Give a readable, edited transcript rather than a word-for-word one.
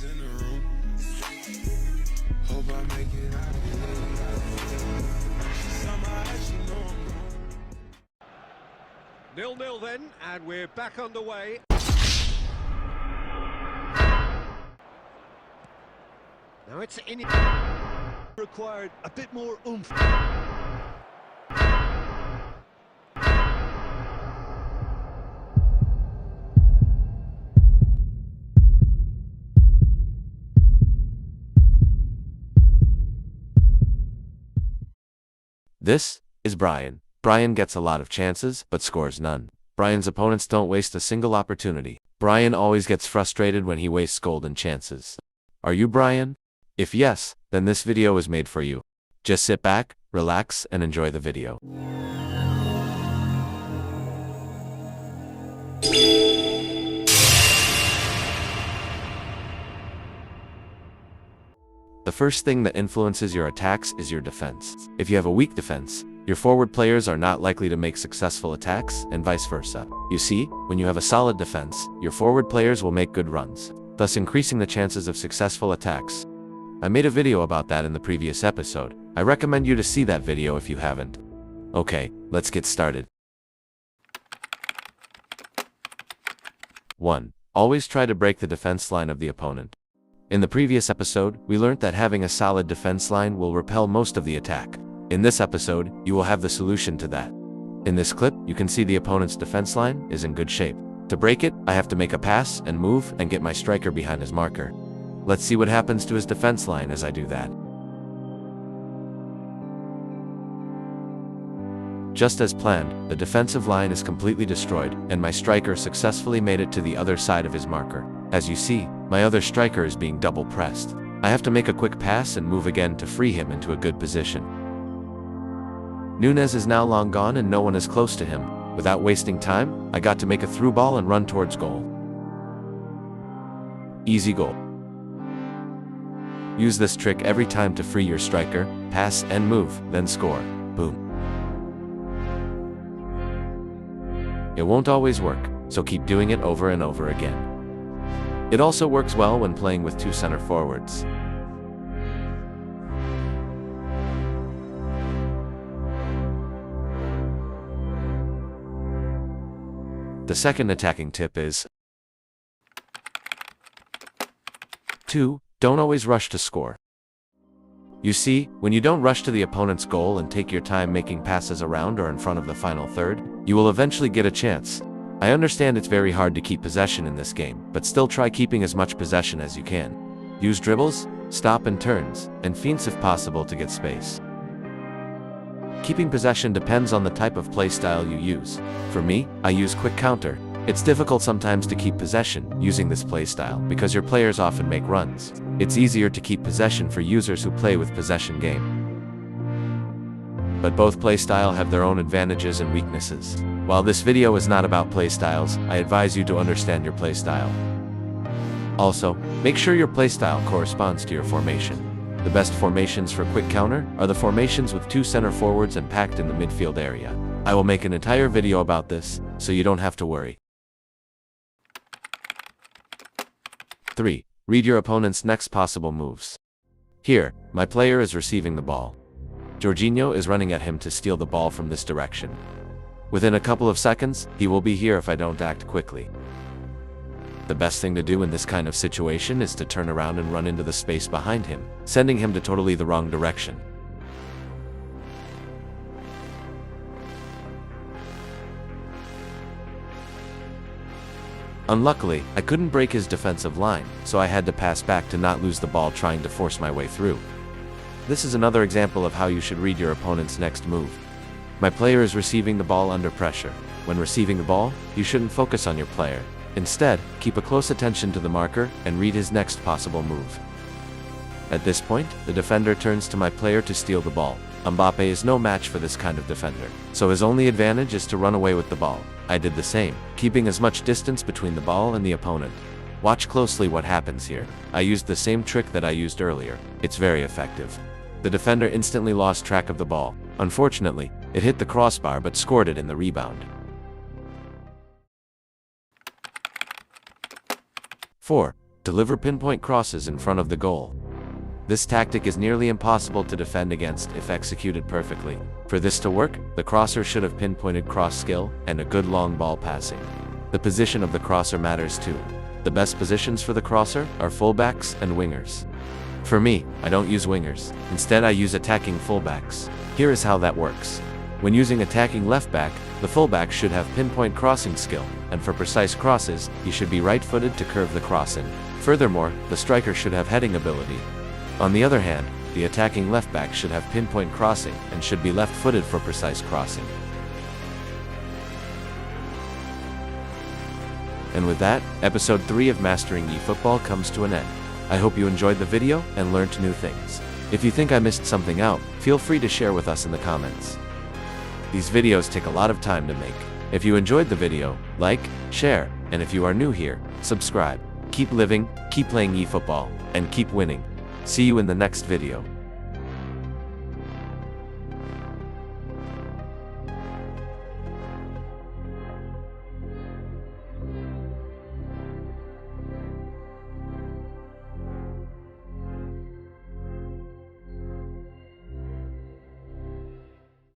in the room. Hope I make it out of here. Somehow she know I'm 0-0 then, and we're back underway. Now it's in. Required a bit more oomph. This is Brian. Brian gets a lot of chances, but scores none. Brian's opponents don't waste a single opportunity. Brian always gets frustrated when he wastes golden chances. Are you Brian? If yes, then this video is made for you. Just sit back, relax, and enjoy the video. The first thing that influences your attacks is your defense. If you have a weak defense, your forward players are not likely to make successful attacks, and vice versa. You see, when you have a solid defense, your forward players will make good runs, thus increasing the chances of successful attacks. I made a video about that in the previous episode. I recommend you to see that video if you haven't. Okay, let's get started. 1. Always try to break the defense line of the opponent. In the previous episode, we learned that having a solid defense line will repel most of the attack. In this episode, you will have the solution to that. In this clip, you can see the opponent's defense line is in good shape. To break it, I have to make a pass and move and get my striker behind his marker. Let's see what happens to his defense line as I do that. Just as planned, the defensive line is completely destroyed, and my striker successfully made it to the other side of his marker. As you see, my other striker is being double pressed. I have to make a quick pass and move again to free him into a good position. Nunes is now long gone and no one is close to him. Without wasting time, I got to make a through ball and run towards goal. Easy goal. Use this trick every time to free your striker, pass and move, then score. Boom. It won't always work, so keep doing it over and over again. It also works well when playing with two center forwards. The second attacking tip is 2. Don't always rush to score. You see, when you don't rush to the opponent's goal and take your time making passes around or in front of the final third, you will eventually get a chance. I understand it's very hard to keep possession in this game, but still try keeping as much possession as you can. Use dribbles, stop and turns, and feints if possible to get space. Keeping possession depends on the type of play style you use. For me, I use quick counter. It's difficult sometimes to keep possession using this play style because your players often make runs. It's easier to keep possession for users who play with possession game. But both play style have their own advantages and weaknesses. While this video is not about play styles, I advise you to understand your play style. Also, make sure your play style corresponds to your formation. The best formations for quick counter are the formations with two center forwards and packed in the midfield area. I will make an entire video about this, so you don't have to worry. 3. Read your opponent's next possible moves. Here, my player is receiving the ball. Jorginho is running at him to steal the ball from this direction. Within a couple of seconds, he will be here if I don't act quickly. The best thing to do in this kind of situation is to turn around and run into the space behind him, sending him to totally the wrong direction. Unluckily, I couldn't break his defensive line, so I had to pass back to not lose the ball trying to force my way through. This is another example of how you should read your opponent's next move. My player is receiving the ball under pressure. When receiving the ball, you shouldn't focus on your player. Instead, keep a close attention to the marker and read his next possible move. At this point, the defender turns to my player to steal the ball. Mbappe is no match for this kind of defender, so his only advantage is to run away with the ball. I did the same, keeping as much distance between the ball and the opponent. Watch closely what happens here. I used the same trick that I used earlier. It's very effective. The defender instantly lost track of the ball. Unfortunately, it hit the crossbar but scored it in the rebound. 4. Deliver pinpoint crosses in front of the goal. This tactic is nearly impossible to defend against if executed perfectly. For this to work, the crosser should have pinpointed cross skill and a good long ball passing. The position of the crosser matters too. The best positions for the crosser are fullbacks and wingers. For me, I don't use wingers. Instead, I use attacking fullbacks. Here is how that works. When using attacking left back, the fullback should have pinpoint crossing skill, and for precise crosses, he should be right-footed to curve the cross in. Furthermore, the striker should have heading ability. On the other hand, the attacking left back should have pinpoint crossing and should be left-footed for precise crossing. And with that, episode 3 of Mastering eFootball comes to an end. I hope you enjoyed the video and learned new things. If you think I missed something out, feel free to share with us in the comments. These videos take a lot of time to make. If you enjoyed the video, like, share, and if you are new here, subscribe. Keep living, keep playing eFootball, and keep winning. See you in the next video.